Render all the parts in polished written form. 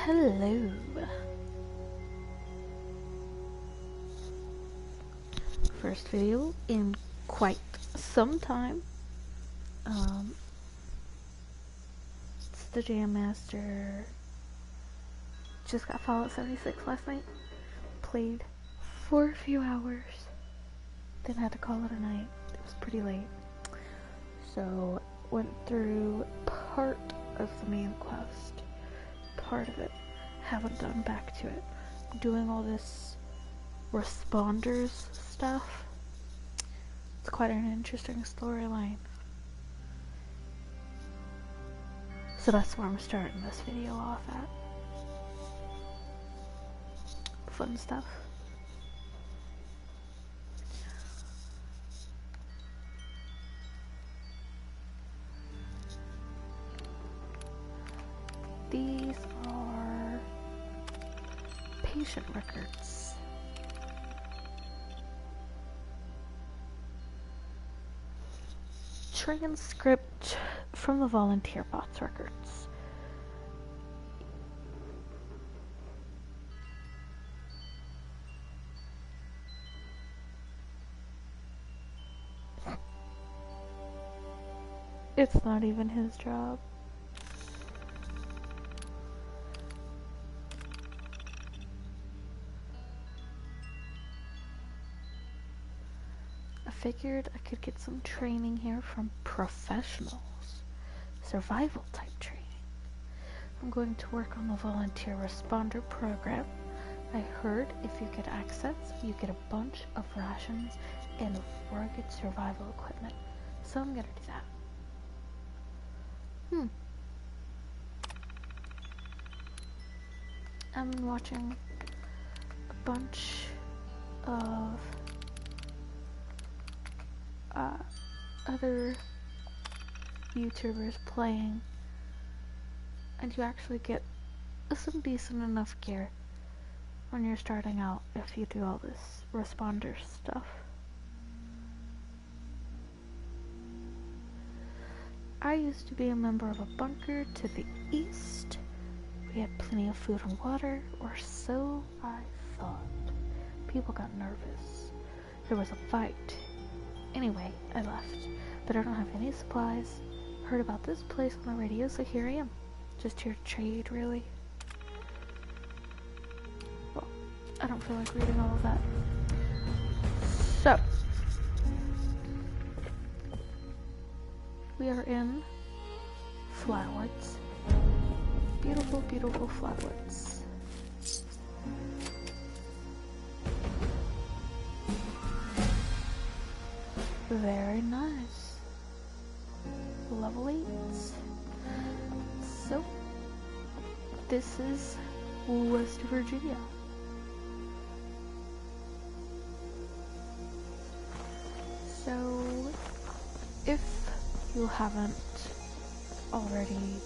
Hello. First video in quite some time. It's the Jam Master. Just got Fallout 76 last night. Played for a few hours. Then had to call it a night. It was pretty late. So went through part of the main quest. Part of it. Haven't gone back to it. I'm doing all this responders stuff. It's quite an interesting storyline. So that's where I'm starting this video off at. Fun stuff. These are patient records. Transcript from the volunteer bot's records. It's not even his job. I figured I could get some training here from professionals. Survival type training. I'm going to work on the volunteer responder program. I heard if you get access, you get a bunch of rations and rugged survival equipment. So I'm gonna do that. I've been watching a bunch of other YouTubers playing, and you actually get some decent enough gear when you're starting out if you do all this responder stuff. I used to be a member of a bunker to the east. We had plenty of food and water, or so I thought. People got nervous. There was a fight. Anyway, I left, but I don't have any supplies. Heard about this place on the radio, so here I am. Just here to trade, really. Well, I don't feel like reading all of that. So, we are in Flatwoods. Beautiful, beautiful Flatwoods. Very nice. Level 8. So, this is West Virginia. So, if you haven't already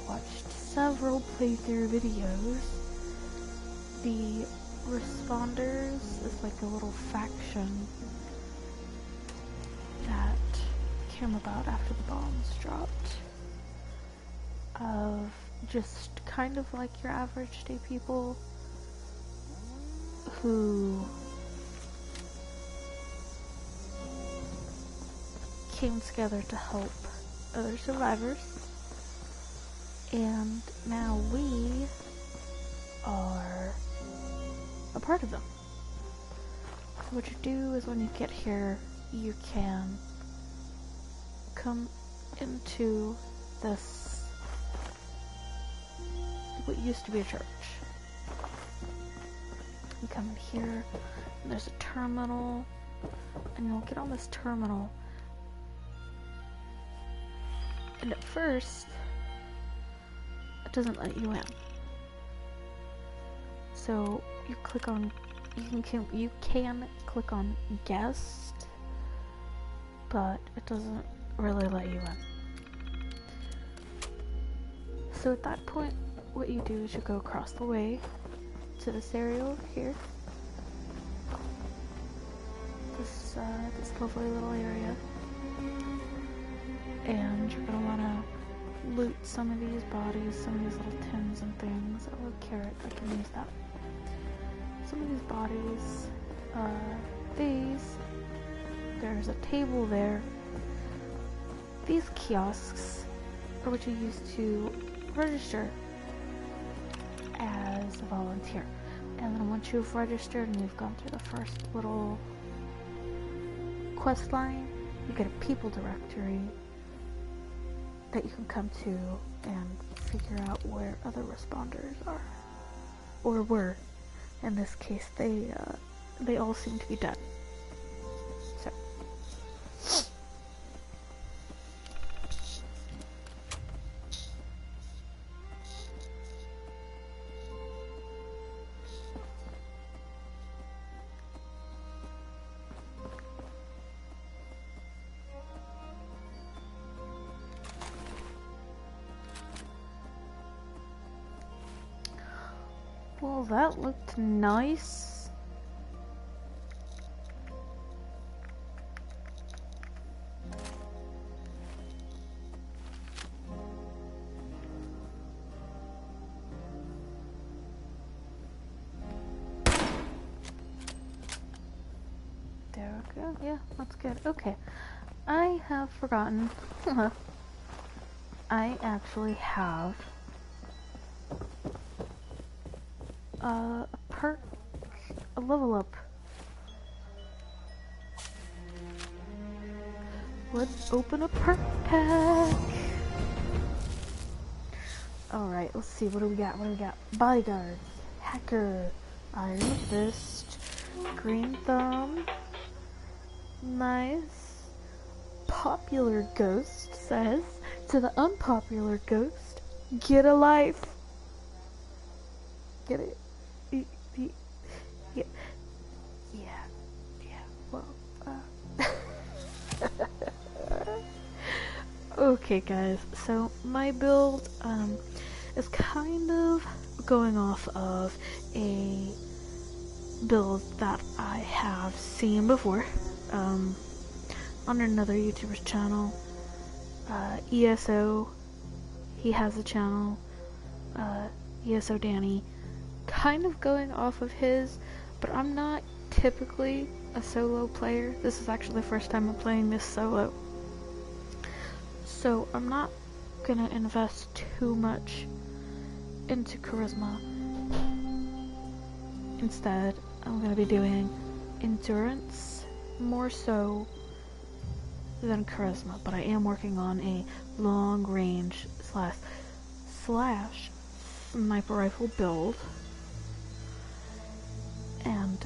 watched several playthrough videos, the Responders is like a little faction that came about after the bombs dropped, of just kind of like your average day people who came together to help other survivors, and now we are a part of them. So what you do is when you get here, you can come into this, what used to be a church. You come in here, and there's a terminal, and you'll get on this terminal, and at first, it doesn't let you in. So you click on, you can click on guest, but it doesn't really let you in. So at that point, what you do is you go across the way to this area over here. This lovely little area. And you're gonna wanna loot some of these bodies, some of these little tins and things. Oh, a carrot, I can use that. Some of these bodies, these, there's a table there. These kiosks are what you use to register as a volunteer. And then once you've registered and you've gone through the first little quest line, you get a people directory that you can come to and figure out where other responders are. Or were. In this case, they all seem to be dead. So. Well, that looked nice. There we go. Yeah, that's good. Okay. I have forgotten. I actually have a perk, a level up. Let's open a perk pack. Alright, let's see, what do we got? Bodyguard, Hacker, Iron Fist, Green Thumb, nice. Popular Ghost says to the unpopular ghost, get a life. Get it? Yeah, well, okay guys, so my build, is kind of going off of a build that I have seen before, on another YouTuber's channel, ESO, he has a channel, ESO Danny, kind of going off of his, but I'm not typically a solo player. This is actually the first time I'm playing this solo. So I'm not gonna invest too much into charisma. Instead, I'm gonna be doing endurance more so than charisma, but I am working on a long range slash sniper rifle build. And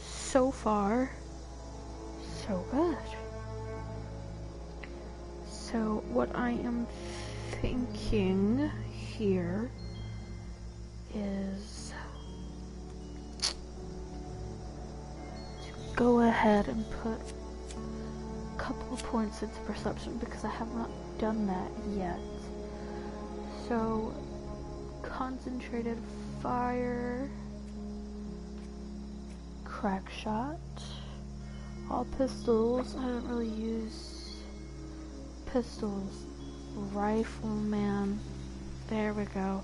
so far, so good. So what I am thinking here is to go ahead and put a couple of points into perception because I have not done that yet. So concentrated fire, crack shot, all pistols. I don't really use pistols. Rifleman, there we go.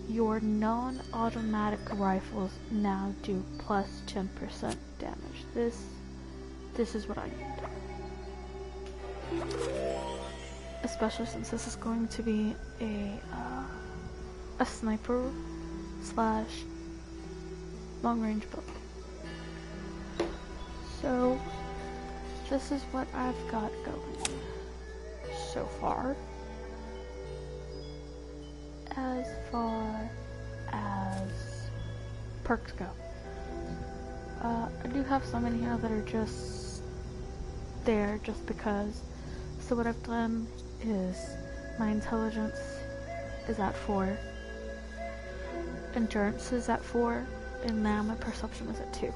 Your non-automatic rifles now do plus 10% damage. This is what I need. Especially since this is going to be a sniper slash long range build. So this is what I've got going so far. As far as perks go, I do have some in here that are just there just because. So what I've done is my intelligence is at 4, endurance is at 4, and now my perception is at 2.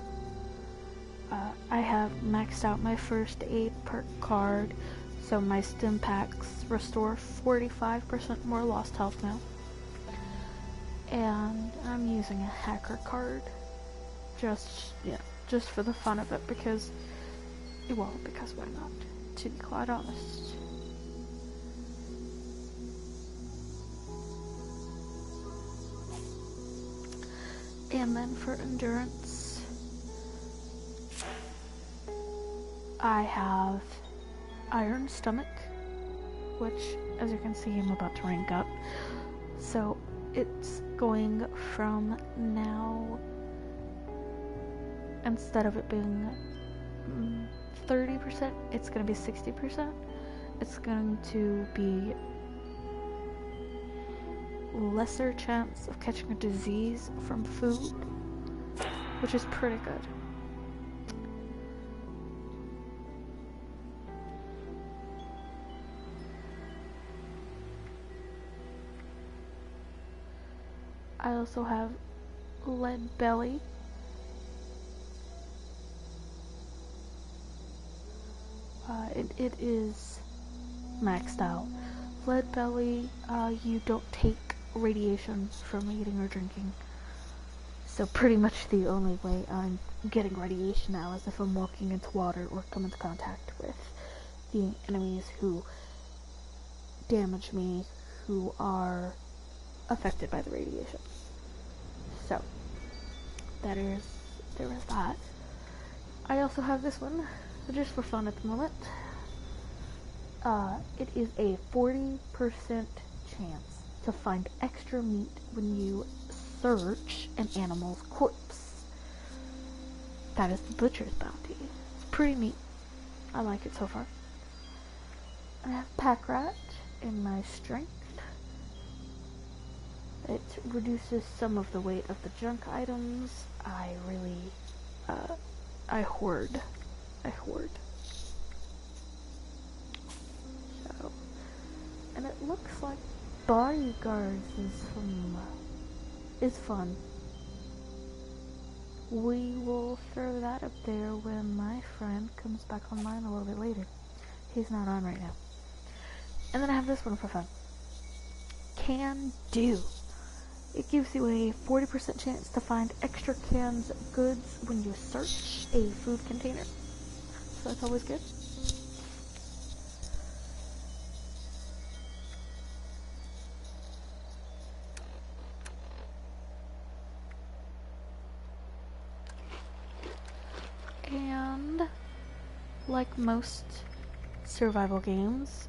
I have maxed out my first aid perk card, so my stim packs restore 45% more lost health now. And I'm using a hacker card, just for the fun of it, because why not, to be quite honest. And then for endurance, I have Iron Stomach, which, as you can see, I'm about to rank up. So it's going from now, instead of it being 30%, it's going to be 60%. It's going to be lesser chance of catching a disease from food, which is pretty good. I also have Lead Belly. It is maxed out. Lead Belly, you don't take radiation from eating or drinking. So pretty much the only way I'm getting radiation now is if I'm walking into water or come into contact with the enemies who damage me, who are affected by the radiation. So there is that. I also have this one, just for fun at the moment. It is a 40% chance to find extra meat when you search an animal's corpse. That is the Butcher's Bounty. It's pretty neat. I like it so far. I have Pack Rat in my strength. It reduces some of the weight of the junk items. I hoard. So, and it looks like Bodyguards is fun. We will throw that up there when my friend comes back online a little bit later. He's not on right now. And then I have this one for fun. Can Do. It gives you a 40% chance to find extra cans of goods when you search a food container. So that's always good. And like most survival games,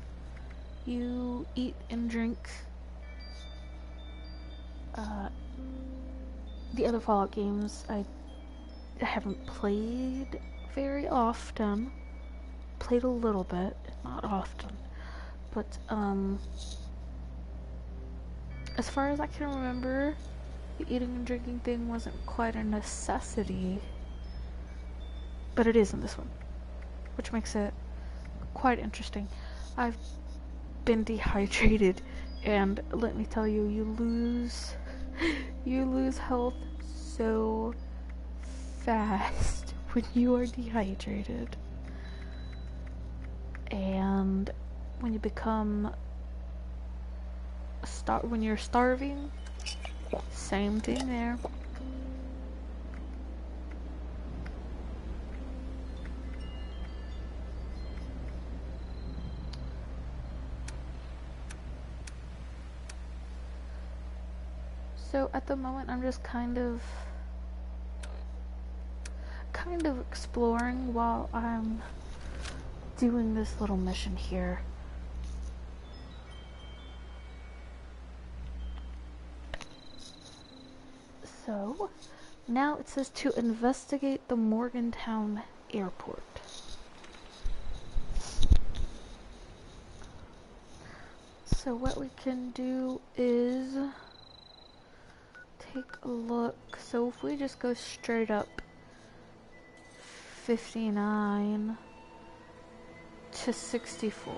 you eat and drink. The other Fallout games I haven't played very often. Played a little bit, not often. But as far as I can remember, the eating and drinking thing wasn't quite a necessity. But it is in this one, which makes it quite interesting. I've been dehydrated, and let me tell you, you lose health so fast when you are dehydrated. And when you become when you're starving, same thing there. So at the moment I'm just kind of exploring while I'm doing this little mission here. So now it says to investigate the Morgantown airport. So what we can do is take a look. So if we just go straight up 59 to 64,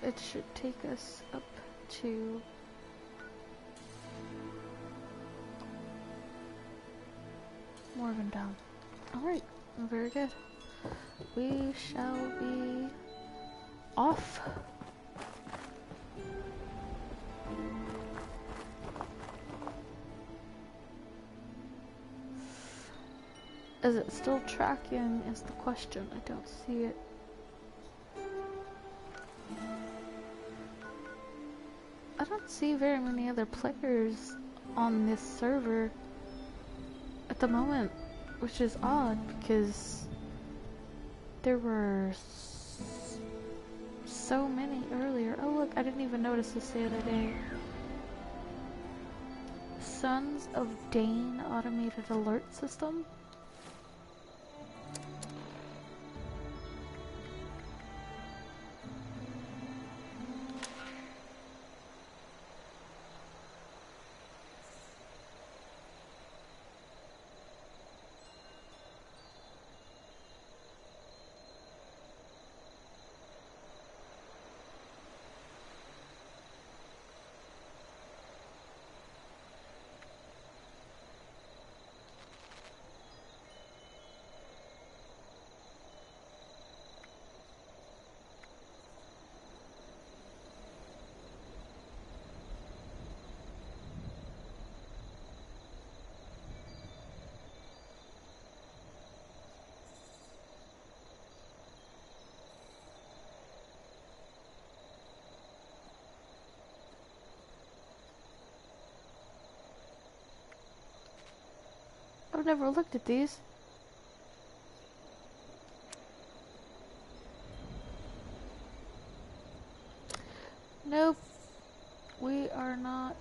it should take us up to Morgantown. Alright, very good. We shall be off. Is it still tracking is the question. I don't see it. I don't see very many other players on this server. at the moment, which is odd because there were so many earlier. Oh look, I didn't even notice this the other day. Sons of Dane automated alert system. I've never looked at these. Nope. We are not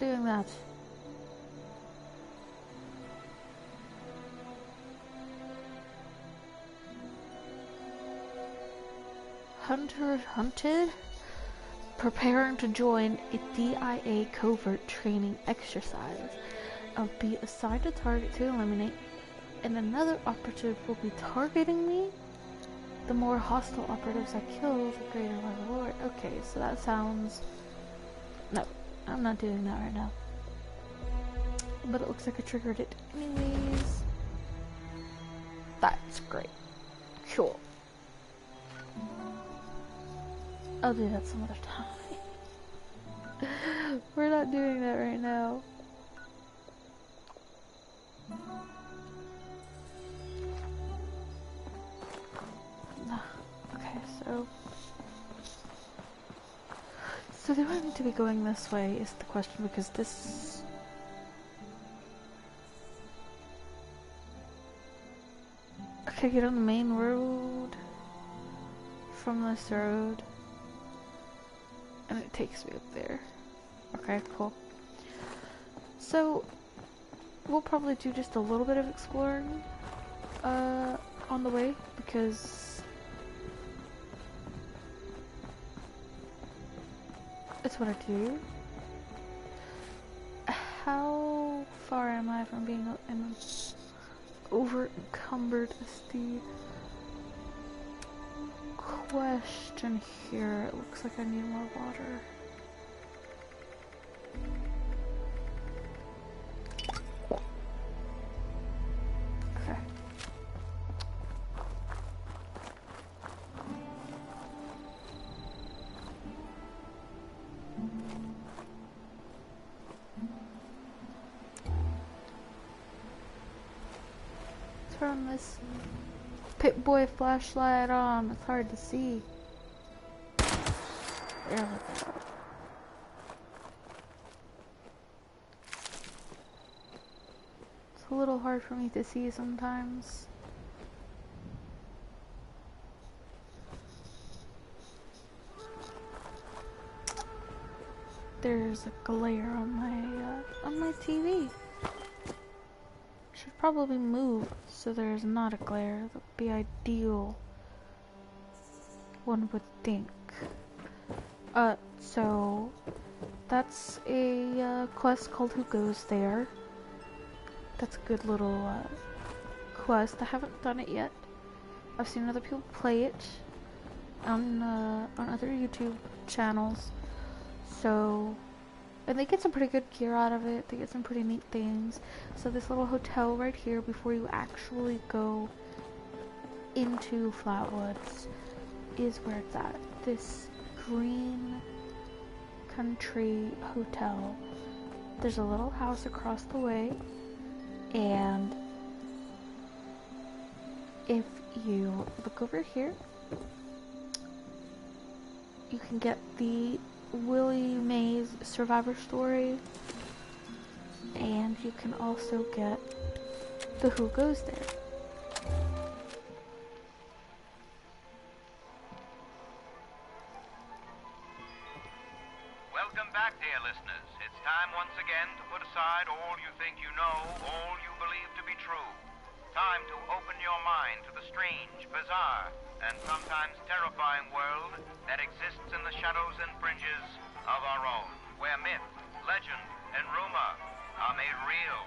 doing that. Hunter hunted? Preparing to join a DIA covert training exercise. I'll be assigned a target to eliminate, and another operative will be targeting me. The more hostile operatives I kill, the greater my reward. Okay, so that sounds... No, I'm not doing that right now. But it looks like I triggered it anyways. That's great. Cool. I'll do that some other time. We're not doing that right now. Okay, so do I need to be going this way is the question, because this... Okay, get on the main road from this road. And it takes me up there. Okay, cool. So, we'll probably do just a little bit of exploring on the way, because it's what I do. How far am I from being over encumbered is the question here. It looks like I need more water. Okay. Turn this Pip-Boy flashlight on. It's hard to see. There we go. It's a little hard for me to see sometimes. There's a glare on my TV. Should probably move so there's not a glare. That would be ideal, one would think. So that's a quest called Who Goes There. That's a good little quest. I haven't done it yet. I've seen other people play it on other YouTube channels. So, and they get some pretty good gear out of it. They get some pretty neat things. So this little hotel right here, before you actually go into Flatwoods, is where it's at. This green country hotel. There's a little house across the way, and if you look over here, you can get the Willie Mays Survivor Story And you can also get the Who Goes There. Welcome back, dear listeners. It's time once again to put aside all you think you know, all you believe to be true. Time to open your mind to the strange, bizarre, and sometimes terrifying world that exists in the shadows and fringes of our own, where myth, legend, and rumor are made real.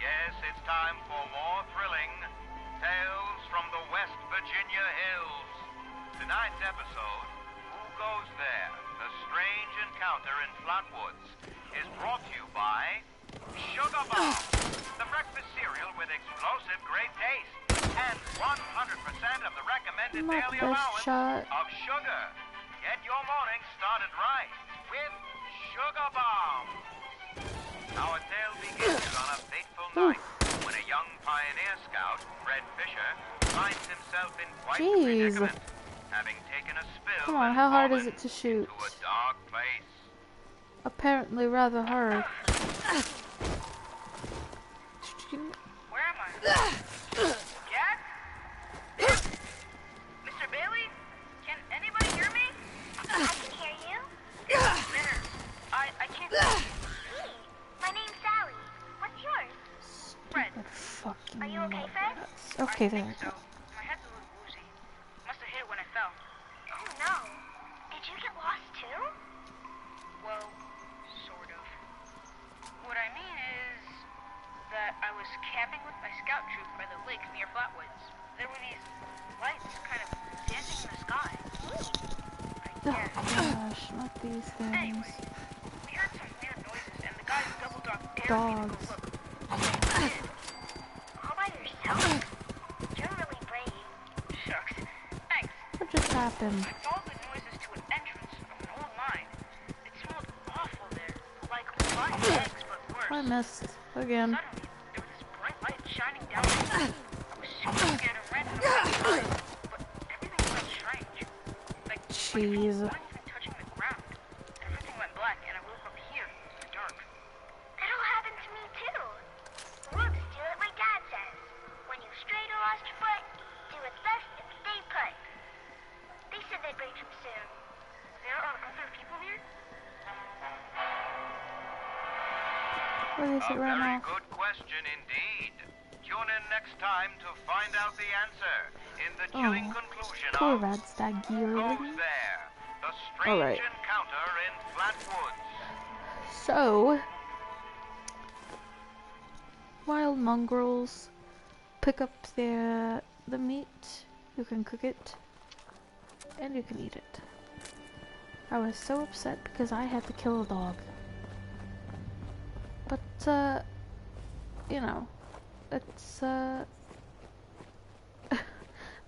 Yes, it's time for more thrilling tales from the West Virginia hills. Tonight's episode, Who Goes There? The Strange Encounter in Flatwoods, is brought to you by Sugar Bomb, the breakfast cereal with explosive great taste and 100% of the recommended daily allowance of sugar. Get your morning started right with Sugar Bomb. Our tale begins on a fateful night when a young pioneer scout, Fred Fisher, finds himself in quite a predicament, having taken a spill. Come on, how hard is it to shoot? To a dark place. Apparently rather hard. Where am I? Jack? Mr. Bailey? Can anybody hear me? I can hear you. There. I can't hear you. My name's Sally. What's yours? Fred. Are you okay, Fred? Okay, I there think we go. so. My head's a little woozy. Must have hit when I fell. Oh no. Did you get lost too? Well, sort of. What I mean is that I was camping with my scout troop by the lake near Flatwoods. There were these lights kind of dancing in the sky. Oh gosh, not these things. Anyway, we heard some weird noises and the guys double-dog dared me to Dogs. go look. I did. All by yourself? You're really brave. Shucks. Thanks. What just happened? I followed the noises to an entrance of an old mine. It smelled awful there, like rotten eggs, but worse. I missed again. Suddenly, there was this bright light shining down on me. I was super scared and ran to the right side, but everything felt strange. Like Jeez. my feet weren't even touching the ground. Everything went black, and I woke up here in the dark. That'll happen to me too. Wolves do it like Dad says. When you strayed or lost your foot, do what's best and stay put. They said they'd reach him soon. There are other people here? Where is A it right very now? good question indeed. Tune in next time to find out the answer in the chilling conclusion Poor of Radstag Who gear. Goes There? The Strange Alright. Encounter in Flatwoods. So, wild mongrels pick up the meat. You can cook it, and you can eat it. I was so upset because I had to kill a dog. But, you know, it's,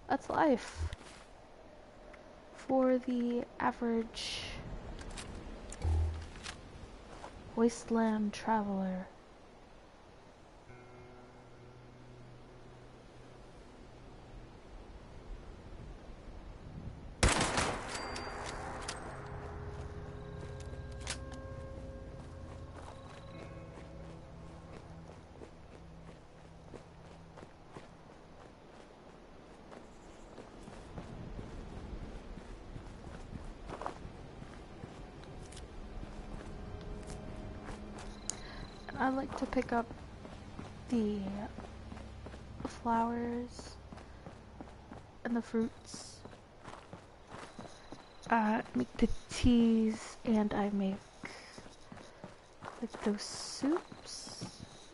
that's life for the average wasteland traveler. I like to pick up the flowers and the fruits. Make the teas, and I make like those soups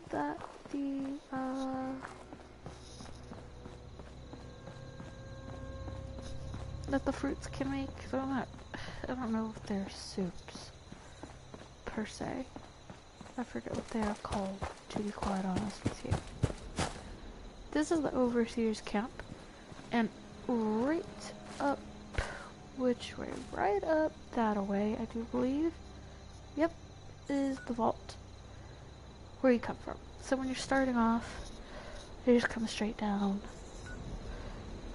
that the fruits can make. So I don't know if they're soups per se. I forget what they are called, to be quite honest with you. This is the Overseer's camp, and right up, which way? Right up that way, I do believe. Yep, is the vault where you come from. So when you're starting off, you just come straight down,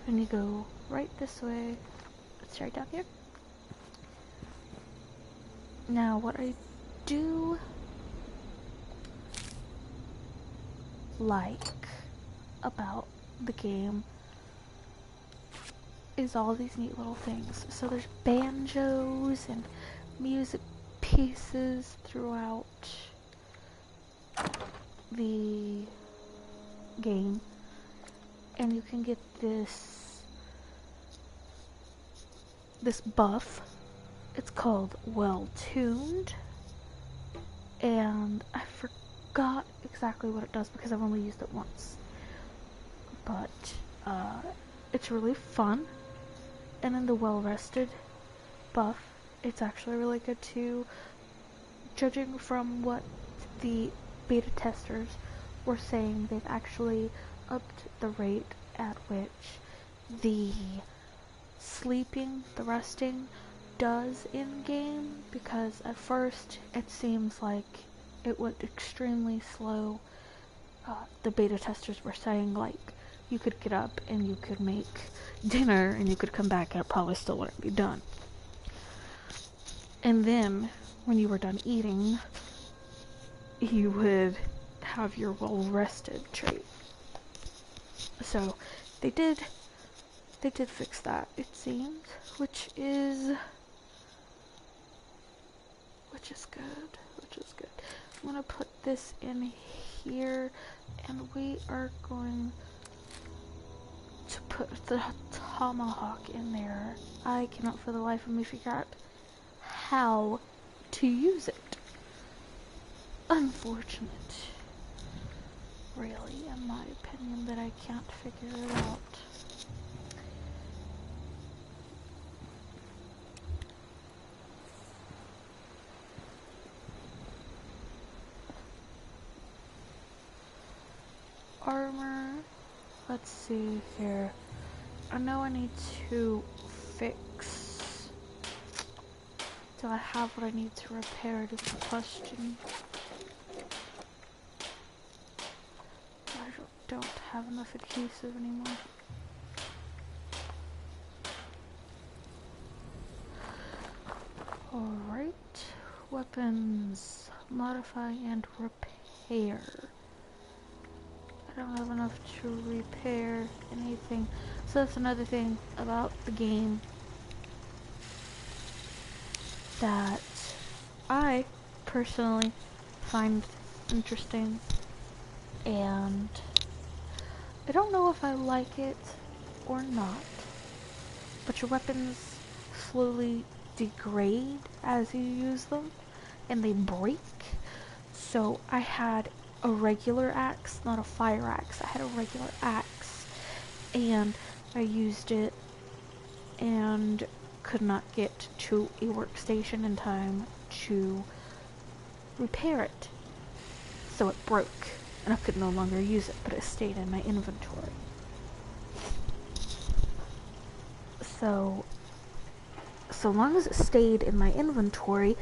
and you go right this way. It's right down here. Now, what I do like about the game is all these neat little things. So there's banjos and music pieces throughout the game, and you can get this buff. It's called Well Tuned, and I forgot exactly what it does because I've only used it once, but it's really fun. And then the Well Rested buff, it's actually really good too. Judging from what the beta testers were saying, they've actually upped the rate at which the sleeping, the resting, does in game, because at first it seems like it went extremely slow. The beta testers were saying, like, you could get up and you could make dinner and you could come back and it probably still wouldn't be done. And then when you were done eating, you would have your well rested trait. So they did fix that, it seems, which is good. I'm gonna put this in here, and we are going to put the tomahawk in there. I cannot for the life of me figure out how to use it. Unfortunate, really, in my opinion, that I can't figure it out. Armor, let's see here. I know I need to fix. Do I have what I need to repair is the question. I don't have enough adhesive anymore. Alright, weapons, modify and repair. I don't have enough to repair anything. So that's another thing about the game that I personally find interesting, and I don't know if I like it or not, but your weapons slowly degrade as you use them and they break. So I had a regular axe, not a fire axe. I had a regular axe, and I used it and could not get to a workstation in time to repair it. So it broke, and I could no longer use it, but it stayed in my inventory. So long as it stayed in my inventory,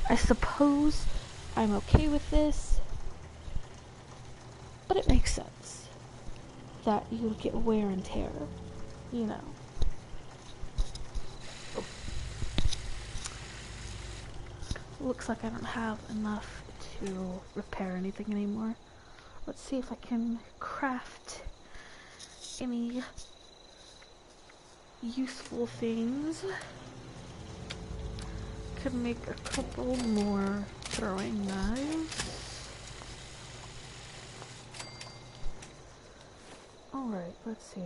I suppose I'm okay with this. But it makes sense that you would get wear and tear, you know. Oh. Looks like I don't have enough to repair anything anymore. Let's see if I can craft any useful things. Could make a couple more throwing knives. Alright, let's see.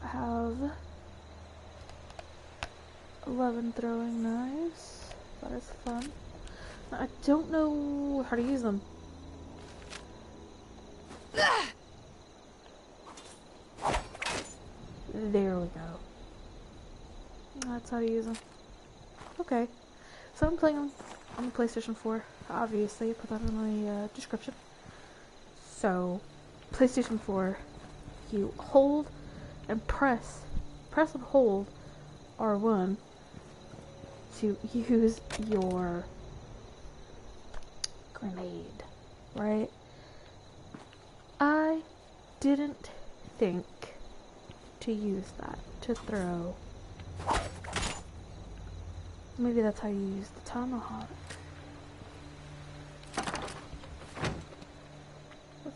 I have 11 throwing knives. That is fun. I don't know how to use them. There we go. That's how to use them. Okay. So I'm playing on the PlayStation 4. Obviously, put that in the description. So, PlayStation 4, you hold and press and hold R1 to use your grenade, right? I didn't think to use that to throw. Maybe that's how you use the tomahawk.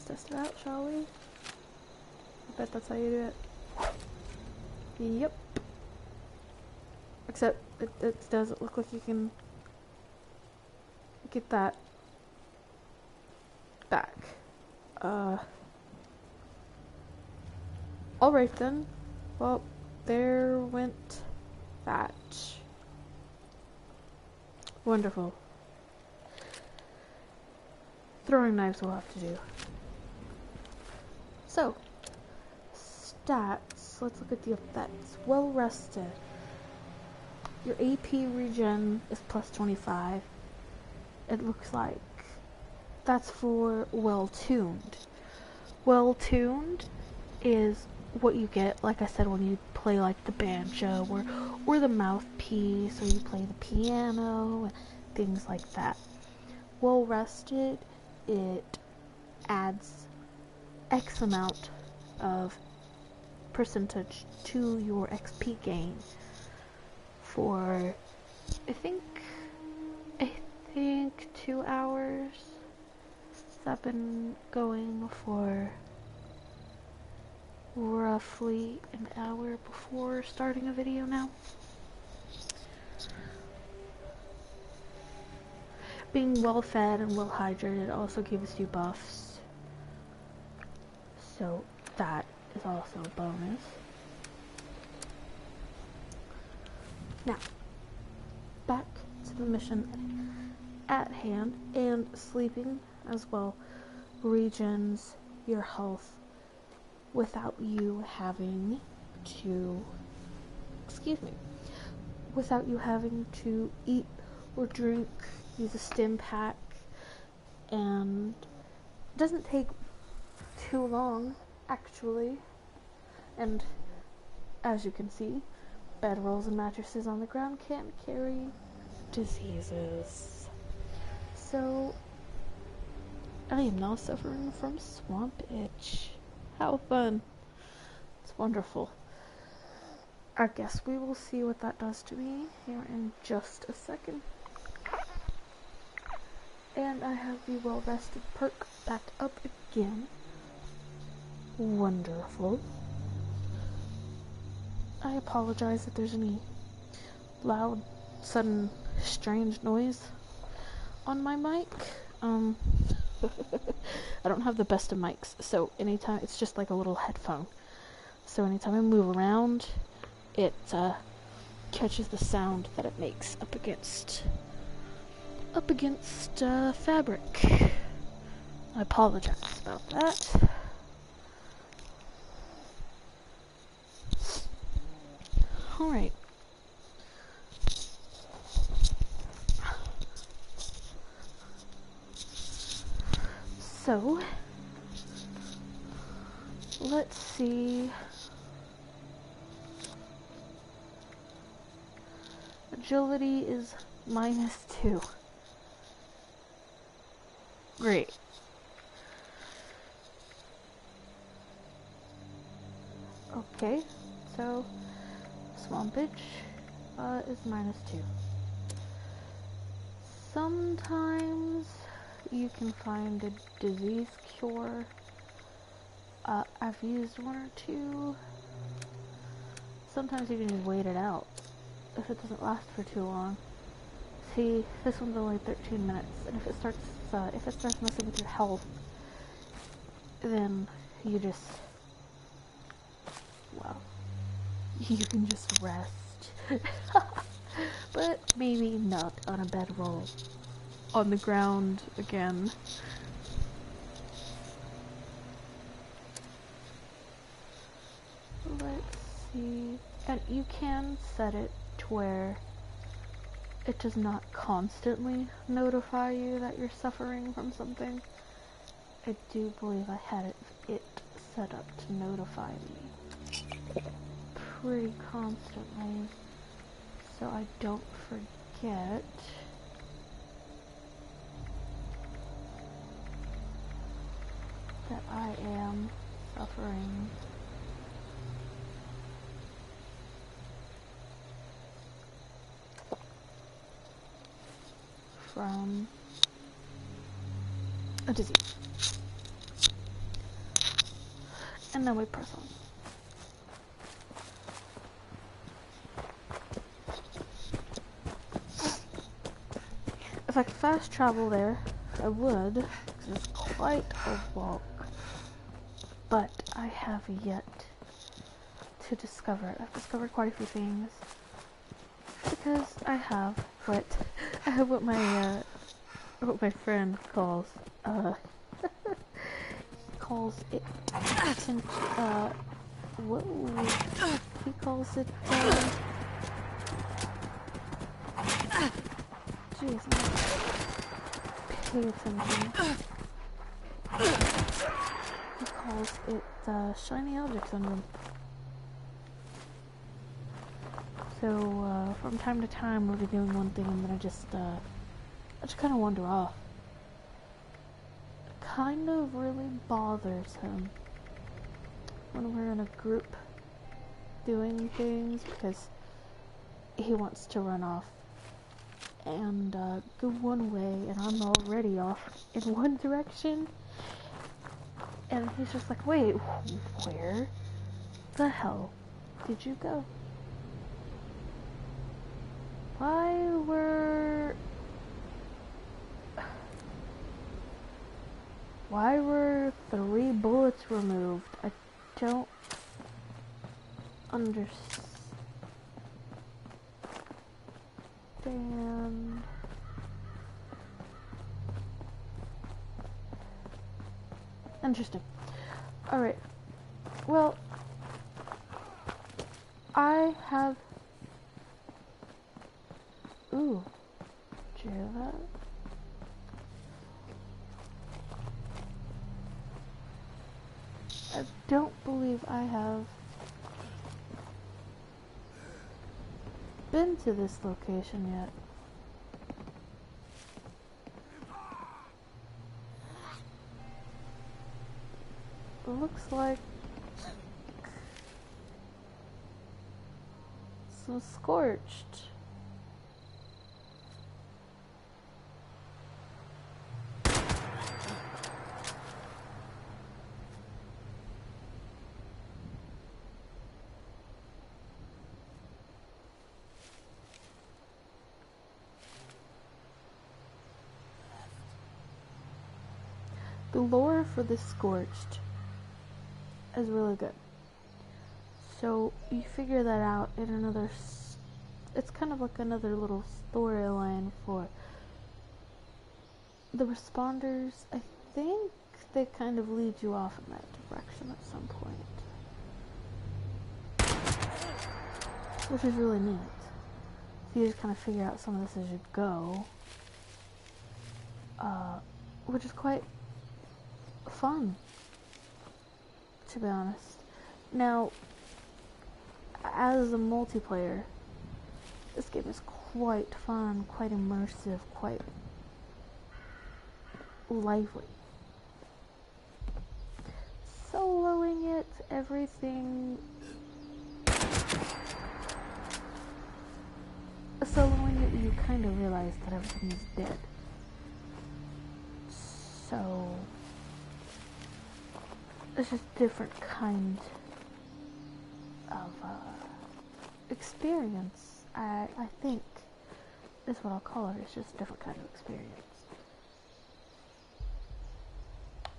Let's test it out, shall we? I bet that's how you do it. Yep. Except it doesn't look like you can get that back. Alright then. Well, there went that. Wonderful. Throwing knives we'll have to do. So, stats. Let's look at the effects. Well rested. Your AP regen is plus 25. It looks like that's for well tuned. Well tuned is what you get, like I said, when you play like the banjo or the mouthpiece, or you play the piano and things like that. Well rested, it adds X amount of percentage to your XP gain for I think 2 hours. I've been going for roughly an hour before starting a video now. Being well fed and well hydrated also gives you buffs, so that is also a bonus. Now, back to the mission at hand, and sleeping as well regens your health without you having to, without you having to eat or drink. Use a stim pack, and it doesn't take too long actually, and as you can see, bedrolls and mattresses on the ground can't carry diseases. So I am now suffering from swamp itch. How fun. It's wonderful. I guess we will see what that does to me here in just a second. And I have the well rested perk back up again. Wonderful. I apologize if there's any loud, sudden, strange noise on my mic. I don't have the best of mics, so anytime, it's just like a little headphone. So anytime I move around, it catches the sound that it makes up against fabric. I apologize about that. Alright. So, let's see. Agility is -2. Great. Okay, so Swampage is -2. Sometimes you can find a disease cure. I've used 1 or 2. Sometimes you can just wait it out if it doesn't last for too long. See, this one's only 13 minutes, and if it starts messing with your health, then you just, well, you can just rest. But maybe not on a bedroll. On the ground again. Let's see. And you can set it to where it does not constantly notify you that you're suffering from something. I do believe I had it set up to notify me pretty constantly, so I don't forget. That I am suffering from a disease. And then we press on. If I could fast travel there, I would, because it's quite a walk. But I have yet to discover it. I've discovered quite a few things. Because I have what my friend calls, he calls it, jeez, pay attention. He calls it, shiny object syndrome. So, from time to time, we'll be doing one thing and then I just kind of wander off. It kind of really bothers him when we're in a group doing things because he wants to run off and go one way and I'm already off in one direction. And he's just like, wait, where the hell did you go? Why were 3 bullets removed? I don't understand. Interesting. Alright. Well, I have... Ooh. Did you hear that? I don't believe I have been to this location yet. It looks like some scorched. The lore for this Scorched is really good. So you figure that out in another... It's kind of like another little storyline for the responders. I think they kind of lead you off in that direction at some point. Which is really neat. So you just kind of figure out some of this as you go. Which is quite fun, to be honest. Now, as a multiplayer, this game is quite fun, quite immersive, quite lively. Soloing it, everything... Soloing it, you kind of realize that everything is dead. So... it's just different kind of experience. I think is what I'll call it. It's just a different kind of experience.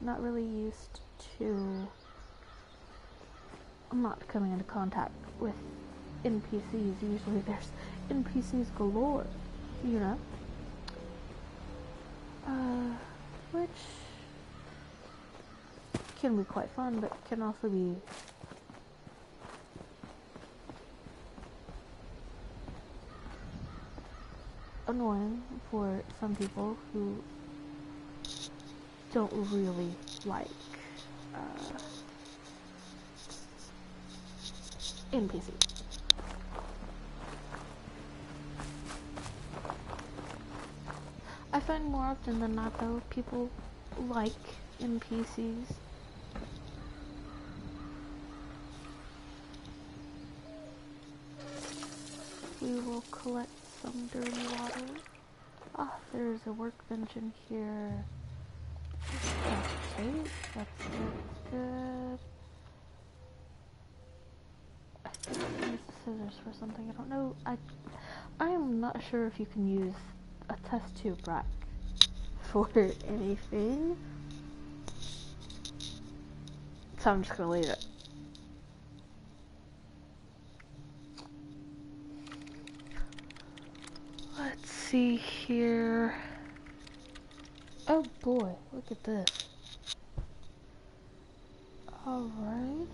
Not really used to. I'm not coming into contact with NPCs. Usually there's NPCs galore, you know. Which can be quite fun, but can also be annoying for some people who don't really like NPCs. I find more often than not, though, people like NPCs. We will collect some dirty water. Ah, there's a workbench in here. Okay, that's good. scissors for something. I don't know. I am not sure if you can use a test tube rack for anything. So I'm just gonna leave it. Let's see here. Oh boy, look at this. Alright.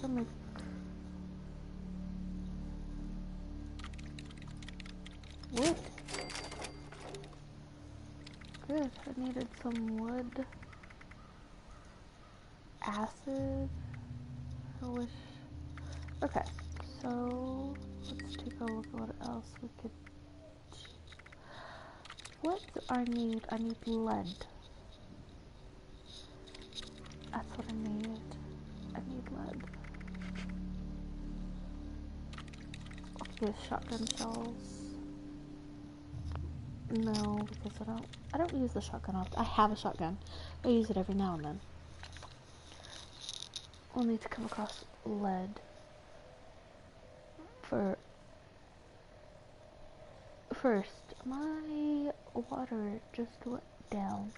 Let me... Wood. Good, I needed some wood. Acid. I wish... Okay, so... let's take a look at what else we could... What do I need? I need lead. That's what I need. I need lead. Okay, shotgun shells. No, because I don't use the shotgun often. I have a shotgun. I use it every now and then. We'll need to come across lead for first. My water just went down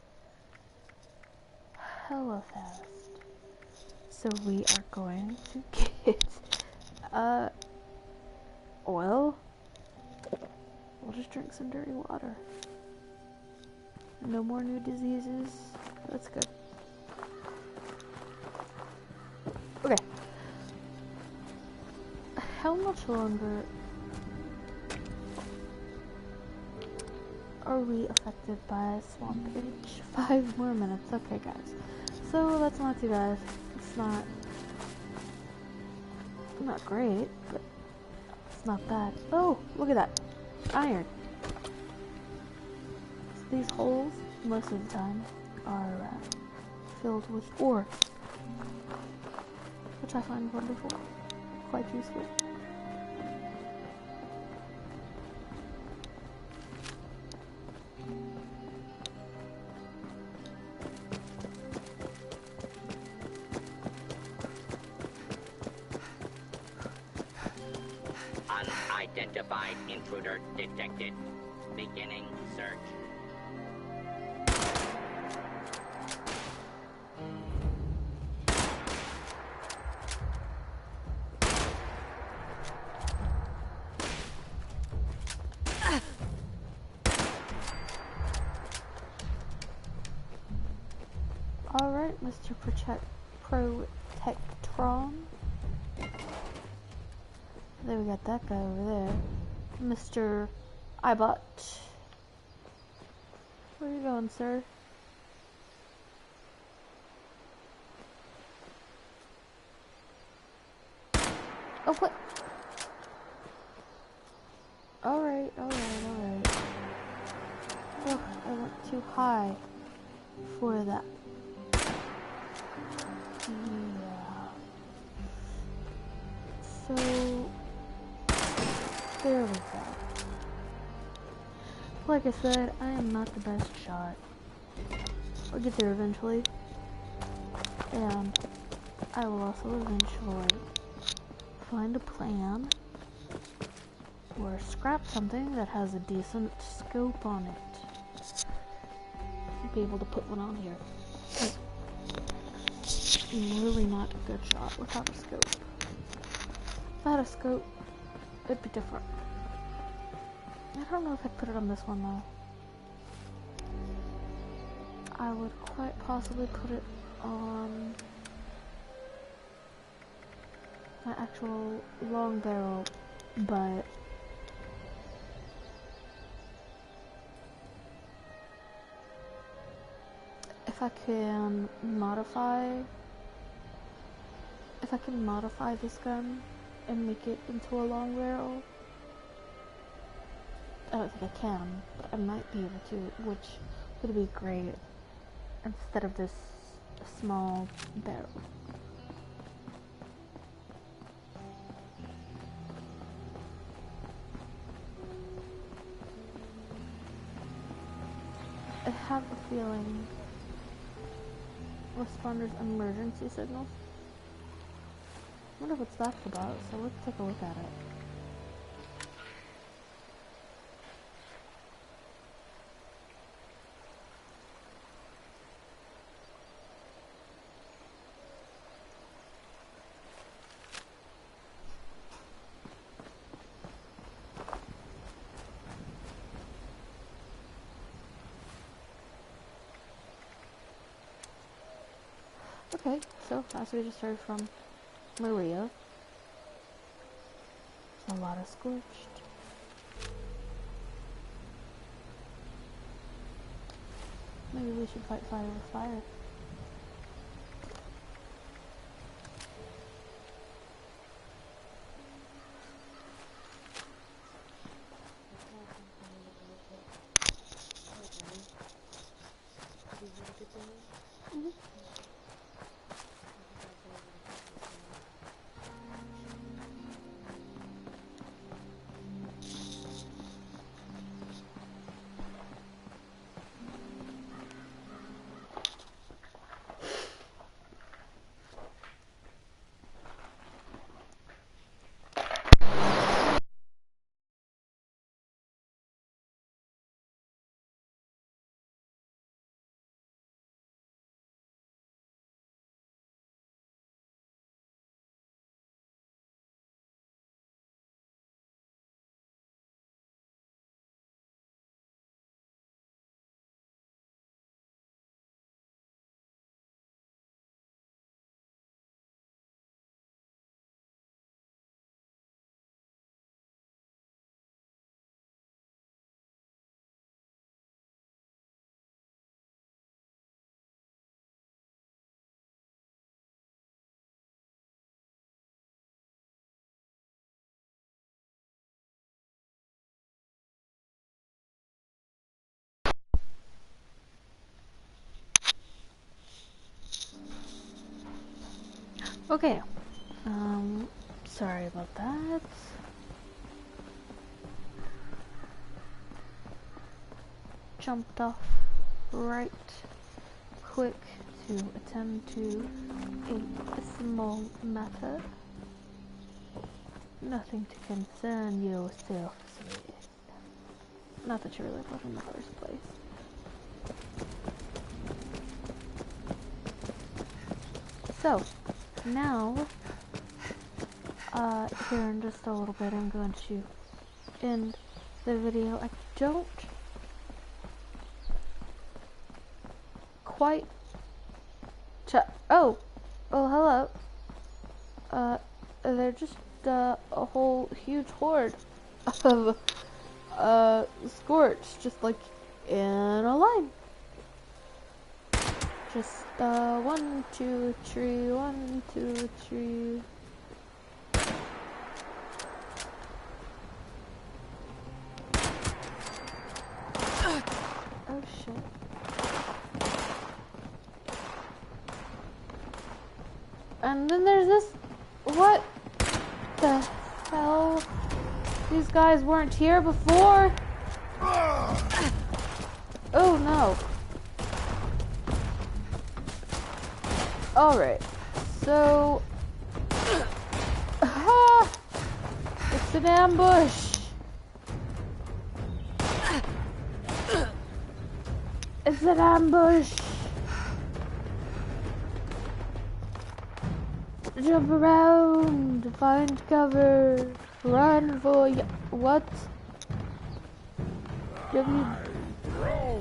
hella fast. So we are going to get oil. We'll just drink some dirty water. No more new diseases. That's good. Okay. How much longer are we affected by swampage? 5 more minutes. Okay, guys. So that's not too bad. It's not great, but it's not bad. Oh, look at that. Iron. So these holes, most of the time, are filled with ore, which I find wonderful, quite useful. Unidentified intruder detected. Beginning search. Alright, Mr. Protectron. There we got that guy over there. Mr. Ibot. Where are you going, sir? Oh, what? Alright. Oh, I went too high for that. Yeah. So... there we go. Like I said, I am not the best shot. I'll get there eventually. And I will also eventually find a plan or scrap something that has a decent scope on it. Be able to put one on here. I'm really not a good shot without a scope. If I had a scope, it'd be different. I don't know if I'd put it on this one though. I would quite possibly put it on my actual long barrel, but if I can modify this gun and make it into a long barrel, I don't think I can, but I might be able to, which would be great instead of this small barrel. I have a feeling responders emergency signal. I wonder what that's about, so let's take a look at it. Okay, so as we just heard from Maria, a lot of scorched. Maybe we should fight fire with fire. Okay, sorry about that. Jumped off right quick to attend to a small matter. Nothing to concern yourself with. Not that you really would in the first place. So, now, here in just a little bit I'm going to end the video. I don't quite oh, hello. They're just a whole huge horde of Scorch, just like in a line. Just 1, 2, 3, 1, 2, 3. Oh shit. And then there's this. What the hell? These guys weren't here before. Oh no. Alright. So. It's an ambush. It's an ambush. Jump around, find cover, run for what?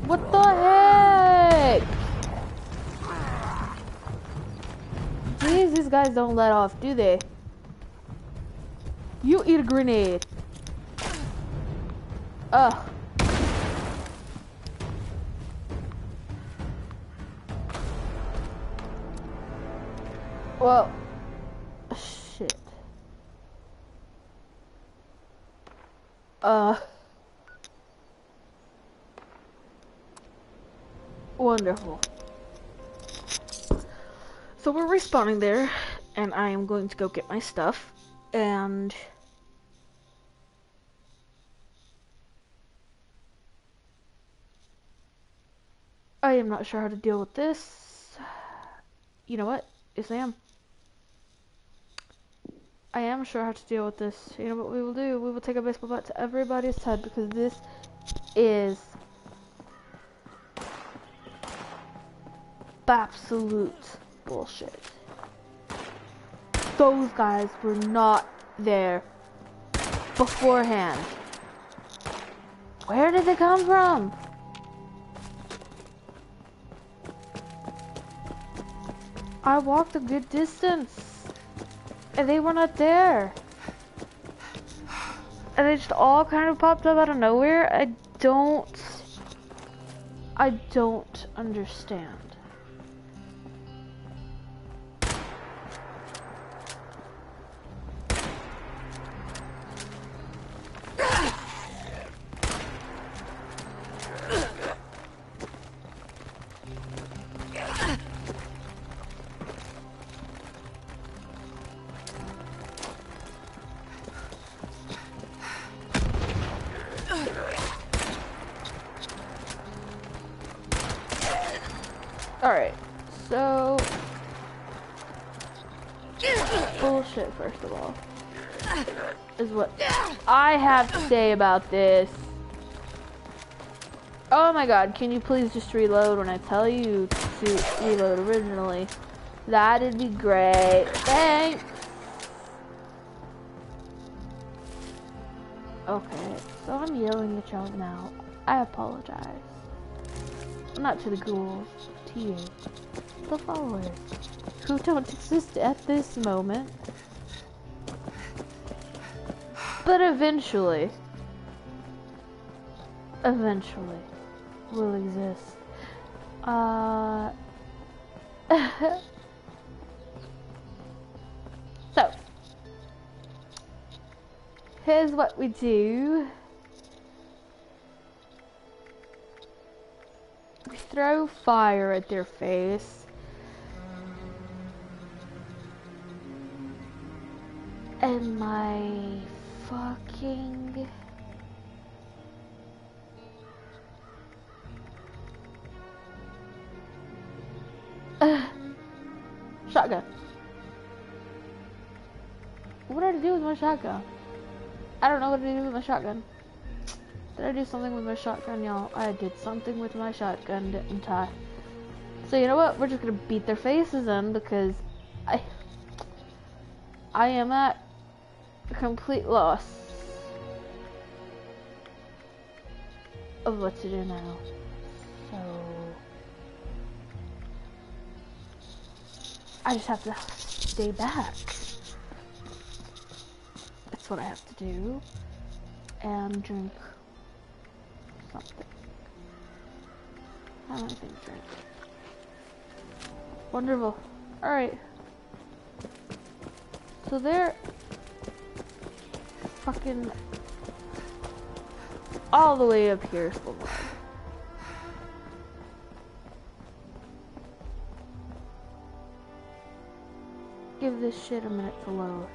What the heck? Jeez, these guys don't let off, do they? You eat a grenade. Ugh. Well, shit. Wonderful. So we're respawning there, and I am going to go get my stuff, and I am not sure how to deal with this. You know what? Yes, I am. I am sure how to deal with this. You know what we will do? We will take a baseball bat to everybody's head, because this is absolute bullshit. Those guys were not there beforehand. Where did they come from? I walked a good distance. And they were not there. And they just all kind of popped up out of nowhere. I don't understand. Alright, so... bullshit, first of all. Is what I have to say about this. Oh my god, can you please just reload when I tell you to reload originally? That'd be great. Thanks! Okay, so I'm yelling at y'all now. I apologize. Not to the ghouls, to you, the followers, who don't exist at this moment. But eventually will exist. So, here's what we do. We throw fire at their face. And my fucking... shotgun. What did I do with my shotgun? I don't know what I did with my shotgun. Did I do something with my shotgun, y'all? I did something with my shotgun, didn't I? So you know what? We're just gonna beat their faces in because I am at a complete loss of what to do now. So I just have to stay back. That's what I have to do. And drink something. How many things drink? Wonderful. Alright. So they're fucking all the way up here full of. Give this shit a minute to load.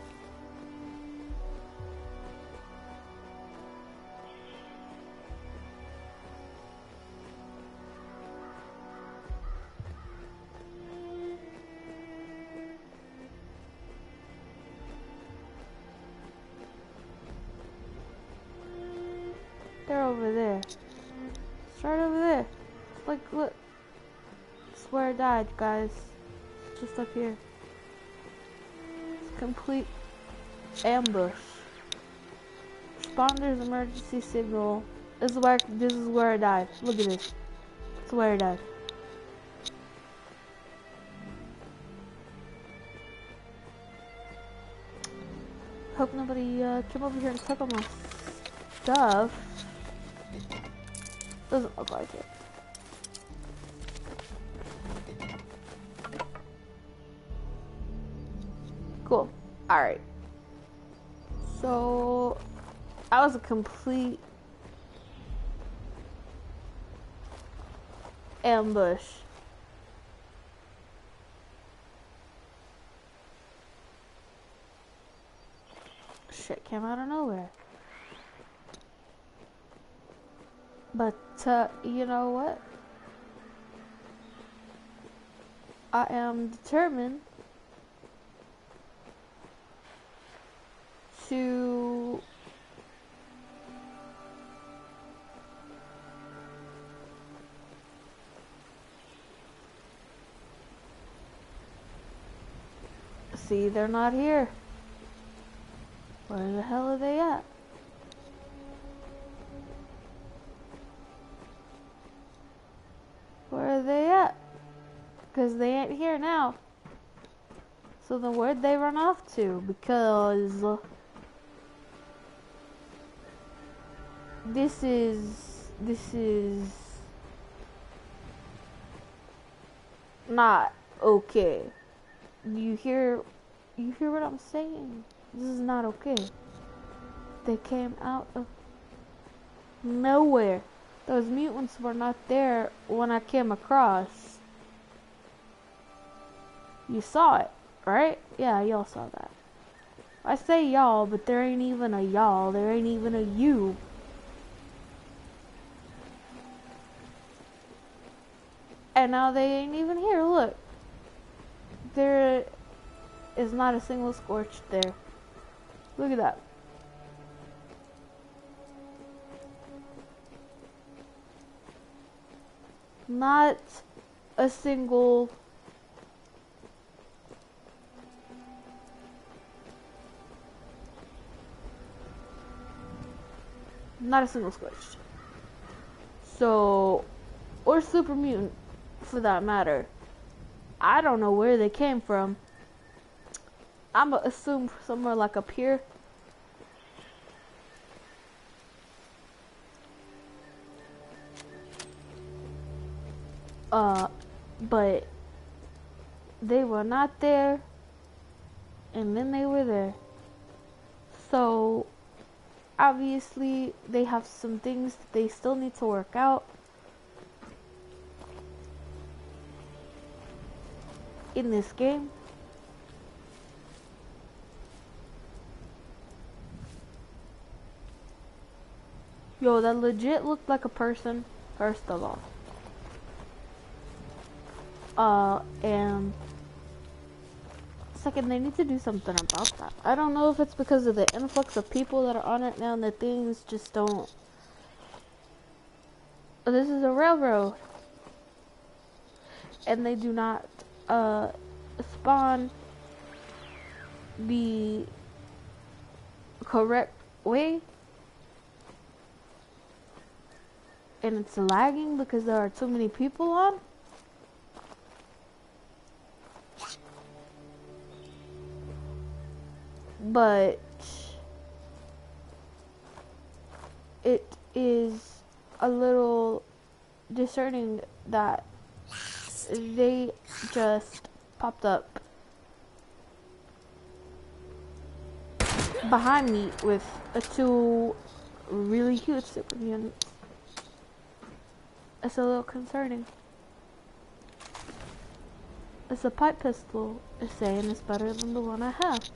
They're over there. Start over there. Like, look. I swear I died, guys. It's just up here. It's complete ambush. Responders emergency signal. This is where I died. Look at this. This is where I died. Hope nobody came over here and took all my stuff. Doesn't look like it. Cool. Alright. So, that was a complete ambush. Shit came out of nowhere. But, you know what? I am determined to see they're not here. Where the hell are they at? Where are they at? Because they ain't here now. So then where'd they run off to? Because this is not okay. You hear what I'm saying? This is not okay. They came out of nowhere. Those mutants were not there when I came across. You saw it, right? Yeah, y'all saw that. I say y'all, but there ain't even a y'all. There ain't even a you. And now they ain't even here. Look. There is not a single scorched there. Look at that. Not a single scorched. So, or super mutant for that matter. I don't know where they came from. I'ma assume somewhere like up here. But they were not there, and then they were there. So obviously they have some things that they still need to work out in this game. Yo, that legit looked like a person, first of all. And second, they need to do something about that. I don't know if it's because of the influx of people that are on it now and the things just don't. This is a railroad. And they do not, spawn the correct way. And it's lagging because there are too many people on. But it is a little discerning that they just popped up behind me with two really huge super mutants. It's a little concerning. It's a pipe pistol is saying it's better than the one I have.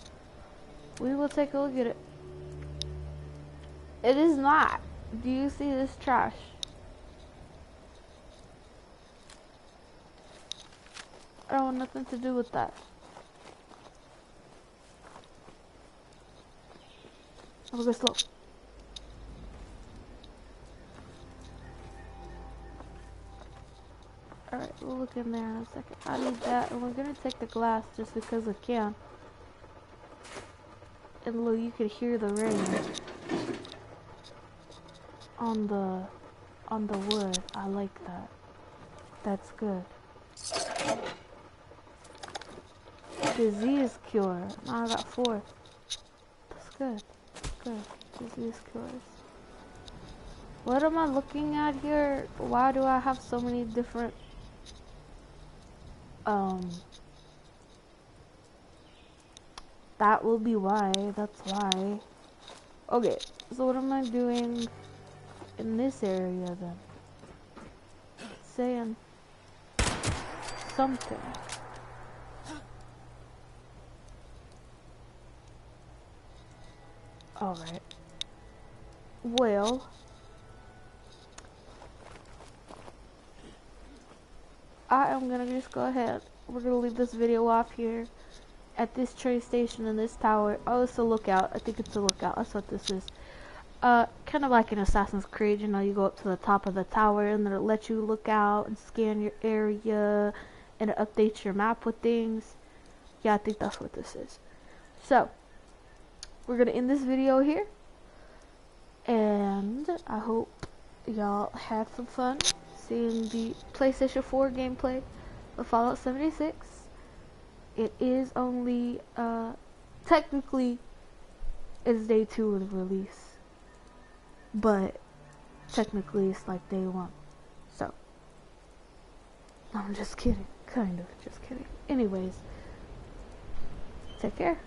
We will take a look at it. It is not. Do you see this trash? I don't want nothing to do with that. I'll go slow. Alright, we'll look in there in a second. I need that, and we're gonna take the glass just because I can. And look, you could hear the rain on the wood. I like that. That's good. Disease cure. Now I got 4. That's good. Good. Disease cures. What am I looking at here? Why do I have so many different that will be why. That's why. Okay, so what am I doing in this area then? It's saying something. Alright. Well, I am gonna just go ahead. We're gonna leave this video off here at this train station in this tower. Oh, it's a lookout. I think it's a lookout. That's what this is. Kind of like in Assassin's Creed, you know, you go up to the top of the tower and then it lets you look out and scan your area and it updates your map with things. Yeah, I think that's what this is. So, we're gonna end this video here. And I hope y'all had some fun seeing the PlayStation 4 gameplay of Fallout 76. it is only, technically, it's day 2 of the release. But, technically, it's like day 1. So, no, I'm just kidding. Kind of, just kidding. Anyways, take care.